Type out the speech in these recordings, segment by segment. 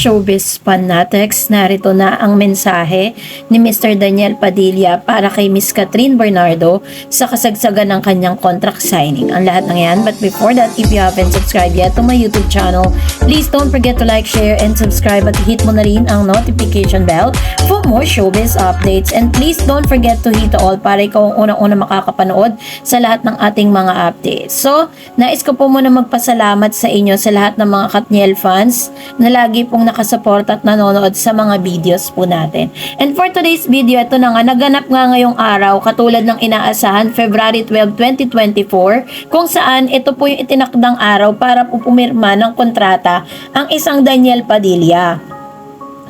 showbiz fanatics, narito na ang mensahe ni Mr. Daniel Padilla para kay Miss Catherine Bernardo sa kasagsagan ng kanyang contract signing. Ang lahat ng yan, but before that, if you haven't subscribed yet to my YouTube channel, please don't forget to like, share, and subscribe at hit mo na rin ang notification bell for more showbiz updates. And please don't forget to hit all para ikaw ang unang-una makakapanood sa lahat ng ating mga updates. So, nais ko po muna magpasalamat sa inyo sa lahat ng mga Katniel fans na lagi pong nakasupport at nanonood sa mga videos po natin. And for today's video, ito na nga, naganap nga ngayong araw katulad ng inaasahan, February 12, 2024, kung saan ito po yung itinakdang araw para po pumirma ng kontrata ang isang Daniel Padilla.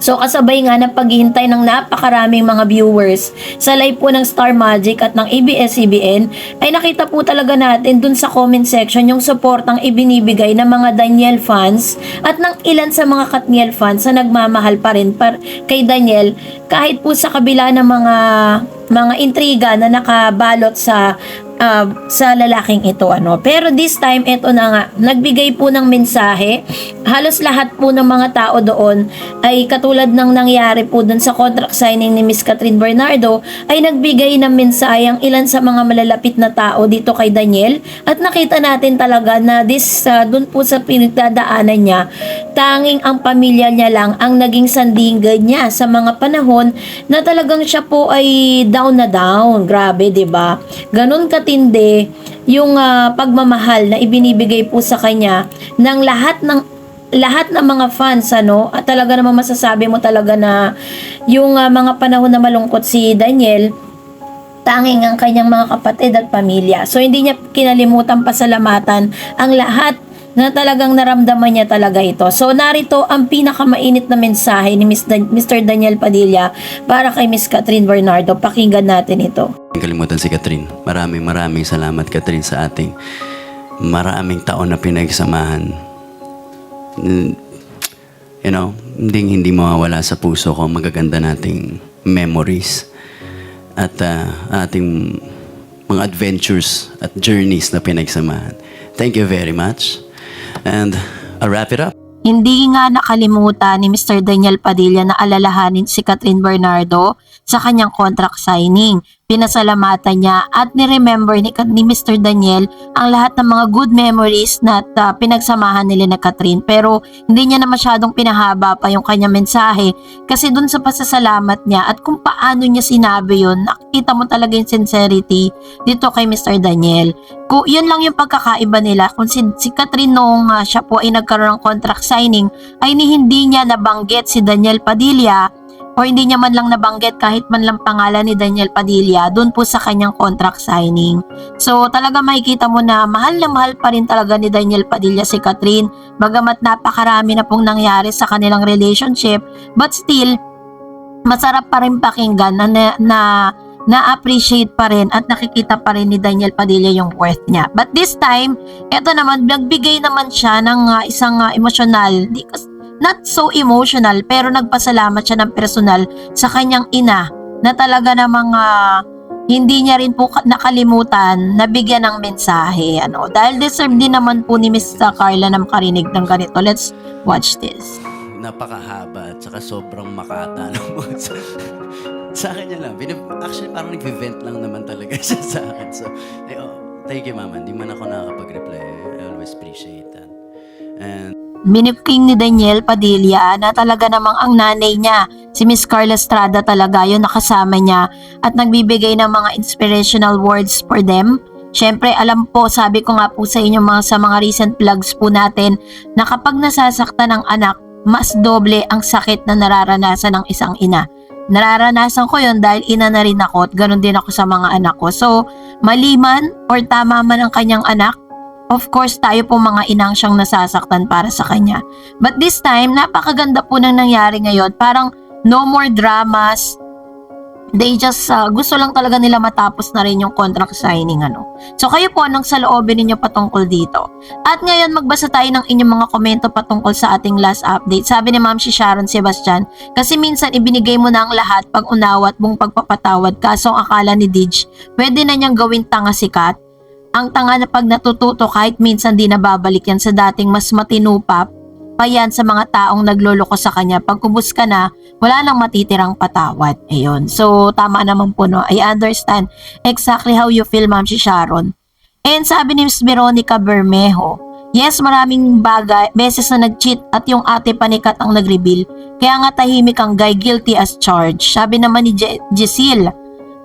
So kasabay nga ng paghihintay ng napakaraming mga viewers sa live po ng Star Magic at ng ABS-CBN ay nakita po talaga natin dun sa comment section yung suportang ibinibigay ng mga Daniel fans at ng ilan sa mga Katniel fans na nagmamahal pa rin kay Daniel kahit po sa kabila ng mga intriga na nakabalot sa lalaking ito Pero this time ito na nga, nagbigay po ng mensahe. Halos lahat po ng mga tao doon ay katulad ng nangyari po doon sa contract signing ni Miss Catherine Bernardo ay nagbigay ng mensahe ang ilan sa mga malalapit na tao dito kay Daniel at nakita natin talaga na doon po sa pinagdadaanan niya, tanging ang pamilya niya lang ang naging sandigan niya sa mga panahon na talagang siya po ay down na down. Grabe, 'di ba? Ganun katindi yung pagmamahal na ibinibigay po sa kanya ng lahat ng mga fans at talaga naman masasabi mo talaga na yung mga panahon na malungkot si Daniel, tanging ang kanyang mga kapatid at pamilya. So hindi niya kinalimutan pasalamatan ang lahat na talagang naramdaman niya talaga ito. So narito ang pinakamainit na mensahe ni Mr. Daniel Padilla para kay Miss Catherine Bernardo. Pakinggan natin ito. Kalimutan si Catherine. Maraming salamat, Catherine, sa ating maraming taon na pinagsamahan. You know, hindi mawawala sa puso ko magaganda nating memories at ating mga adventures at journeys na pinagsamahan. Thank you very much. And I'll wrap it up. Hindi nga nakalimutan ni Mr. Daniel Padilla na alalahanin si Catherine Bernardo sa kanyang contract signing. Pinasalamatan niya at ni-remember ni Mr. Daniel ang lahat ng mga good memories na pinagsamahan nila na Catherine. Pero hindi niya na masyadong pinahaba pa yung kanyang mensahe kasi dun sa pasasalamat niya at kung paano niya sinabi yun, nakikita mo talaga yung sincerity dito kay Mr. Daniel. Yun lang yung pagkakaiba nila. Kung si Catherine noong siya po ay nagkaroon ng contract signing ay hindi niya nabanggit si Daniel Padilla o hindi niya man lang nabanggit kahit man lang pangalan ni Daniel Padilla doon po sa kanyang contract signing. So talaga makikita mo na mahal pa rin talaga ni Daniel Padilla si Catherine, bagamat napakarami na pong nangyari sa kanilang relationship, but still masarap pa rin pakinggan na-appreciate pa rin at nakikita pa rin ni Daniel Padilla yung worth niya. But this time, eto naman, nagbigay naman siya ng isang emotional, not so emotional, pero nagpasalamat siya ng personal sa kanyang ina na talaga namang hindi niya rin po nakalimutan na bigyan ng mensahe. Dahil deserve din naman po ni Miss Carla na makarinig ng ganito. Let's watch this. Napakahaba at saka sobrang makata. Sa akin niya lang. Actually, parang nag-vent lang naman talaga siya sa akin. So, thank you, Mama. Hindi man ako nakakapag-reply. I always appreciate that. And Minipking ni Daniel Padilla na talaga namang ang nanay niya, si Miss Carla Estrada talaga yun nakasama niya at nagbibigay ng mga inspirational words for them. Siyempre, alam po, sabi ko nga po sa inyo sa mga recent vlogs po natin na kapag nasasaktan ng anak, mas doble ang sakit na nararanasan ng isang ina. Nararanasan ko yon dahil ina na rin ako at ganun din ako sa mga anak ko. So, mali man or tama man ang kanyang anak, of course, tayo po mga inang siyang nasasaktan para sa kanya. But this time, napakaganda po nang nangyari ngayon. Parang no more dramas. They just gusto lang talaga nila matapos na rin yung contract signing. So kayo po, anong saloobin ninyo patungkol dito? At ngayon, magbasa tayo ng inyong mga komento patungkol sa ating last update. Sabi ni Ma'am si Sharon Sebastian, kasi minsan ibinigay mo na ang lahat pag-unawa at buong pagpapatawad. Kaso ang akala ni Dij, pwede na niyang gawin tanga si Kat. Ang tanga na pag natututo kahit minsan di nababalik yan sa dating mas matino pa pa yan sa mga taong nagloloko sa kanya. Pag kubos ka na, wala nang matitirang patawad. Ayun. So, tama naman po, no? I understand exactly how you feel, Ma'am si Sharon. And sabi ni Ms. Veronica Bermejo, yes, maraming beses na nag-cheat at yung ate panikat ang nag-reveal. Kaya nga tahimik ang guy, guilty as charged. Sabi naman ni Giselle,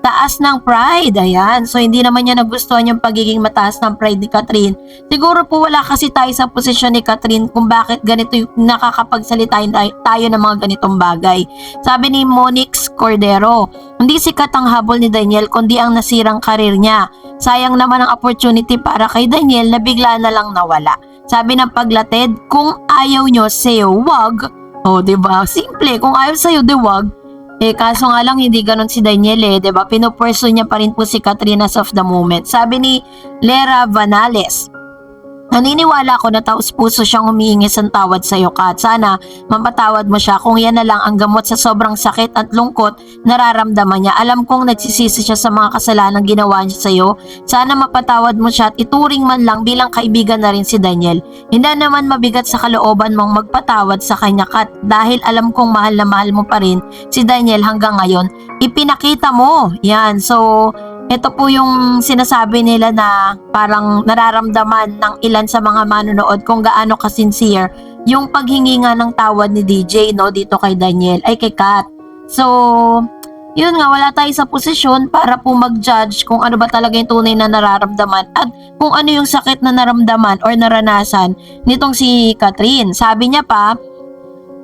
taas ng pride. Ayan. So, hindi naman niya nagustuhan yung pagiging mataas ng pride ni Catherine. Siguro po wala kasi tayo sa posisyon ni Catherine kung bakit ganito yung nakakapagsalitain tayo ng mga ganitong bagay. Sabi ni Monix Cordero, hindi sikat ang habol ni Daniel kundi ang nasirang karir niya. Sayang naman ang opportunity para kay Daniel na bigla na lang nawala. Sabi ng paglatid, kung ayaw nyo sa'yo, wag. O, diba? Simple. Kung ayaw sa'yo, di wag. Kaso nga lang hindi ganun si Daniel diba? Pinupurso niya pa rin po si Catherine as of the moment. Sabi ni Lera Vanales, naniniwala ako na taos puso siyang humihingi ng tawad sa iyo, Kat. Sana mapatawad mo siya kung yan na lang ang gamot sa sobrang sakit at lungkot nararamdaman niya. Alam kong nagsisisi siya sa mga kasalanan ginawa niya sa iyo. Sana mapatawad mo siya at ituring man lang bilang kaibigan na rin si Daniel. Hindi naman mabigat sa kalooban mong magpatawad sa kanya, Kat, dahil alam kong mahal na mahal mo pa rin si Daniel hanggang ngayon. Ipinakita mo. Yan. So, ito po yung sinasabi nila na parang nararamdaman ng ilan sa mga manonood kung gaano ka-sincere yung paghingi nga ng tawad ni DJ, no, dito kay Daniel, ay kay Kat. So, yun nga, wala tayo sa posisyon para po mag-judge kung ano ba talaga yung tunay na nararamdaman at kung ano yung sakit na naramdaman or naranasan nitong si Catherine. Sabi niya pa,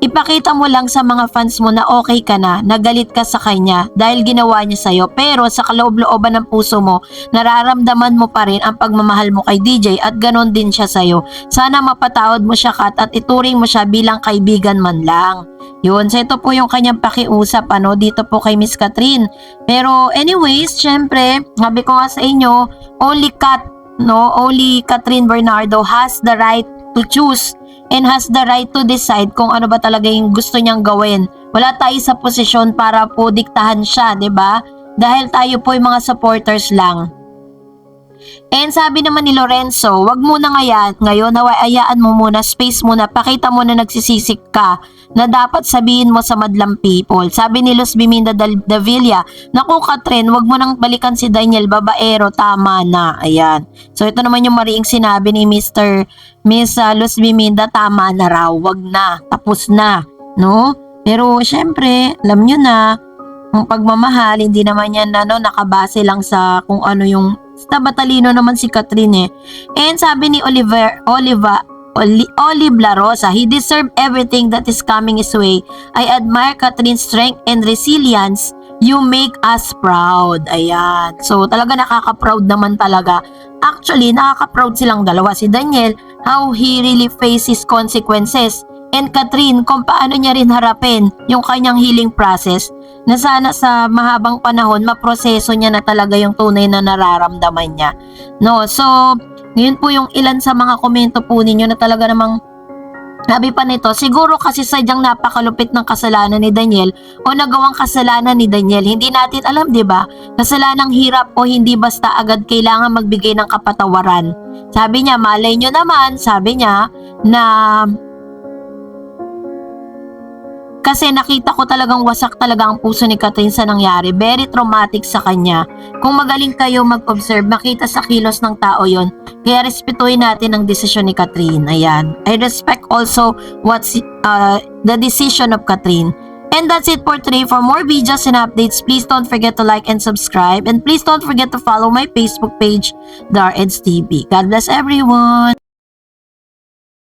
ipakita mo lang sa mga fans mo na okay ka na, nagalit ka sa kanya dahil ginawa niya sa'yo, pero sa kaloob-looban ng puso mo, nararamdaman mo pa rin ang pagmamahal mo kay DJ at ganon din siya sa'yo. Sana mapatawad mo siya, Kat, at ituring mo siya bilang kaibigan man lang. Yun, so ito po yung kanyang pakiusap dito po kay Miss Catherine. Pero anyways, syempre, sabi ko nga sa inyo, only Catherine Bernardo has the right to choose and has the right to decide kung ano ba talaga yung gusto niyang gawin. Wala tayo sa posisyon para po diktahan siya, 'di ba? Dahil tayo po yung mga supporters lang. And sabi naman ni Lorenzo, wag muna ngayon, hayaan mo muna, space muna, pakita mo na nagsisisik ka na dapat sabihin mo sa madlang people. Sabi ni Luz Biminda Davilla, naku Catherine, wag mo nang balikan si Daniel, babaero, tama na. Ayan. So ito naman yung mariing sinabi ni Miss Luz Biminda, tama na raw, wag na, tapos na, no? Pero syempre, alam nyo na, ang pagmamahal, hindi naman yan nakabase lang sa kung ano yung matalino naman si Catherine And sabi ni Olive La Rosa, he deserved everything that is coming his way. I admire Catherine's strength and resilience. You make us proud. Ayan. So talaga nakaka-proud naman talaga. Actually, nakaka-proud silang dalawa. Si Daniel, how he really faces consequences. And Catherine, kung paano niya rin harapin yung kanyang healing process na sana sa mahabang panahon maproseso niya na talaga yung tunay na nararamdaman niya. No, so ngayon po yung ilan sa mga komento po ninyo na talaga namang sabi pa nito, siguro kasi sadyang napakalupit ng kasalanan ni Daniel o nagawang kasalanan ni Daniel. Hindi natin alam, 'di ba? Kasalanang hirap o hindi basta agad kailangan magbigay ng kapatawaran. Sabi niya, malay nyo naman, sabi niya na kasi nakita ko talagang wasak talaga ang puso ni Catherine sa nangyari. Very traumatic sa kanya. Kung magaling kayo mag-observe, makita sa kilos ng tao yon. Kaya respetuhin natin ang desisyon ni Catherine. Ayan. I respect also the decision of Catherine. And that's it for today. For more videos and updates, please don't forget to like and subscribe. And please don't forget to follow my Facebook page, Dar Eds TV. God bless everyone.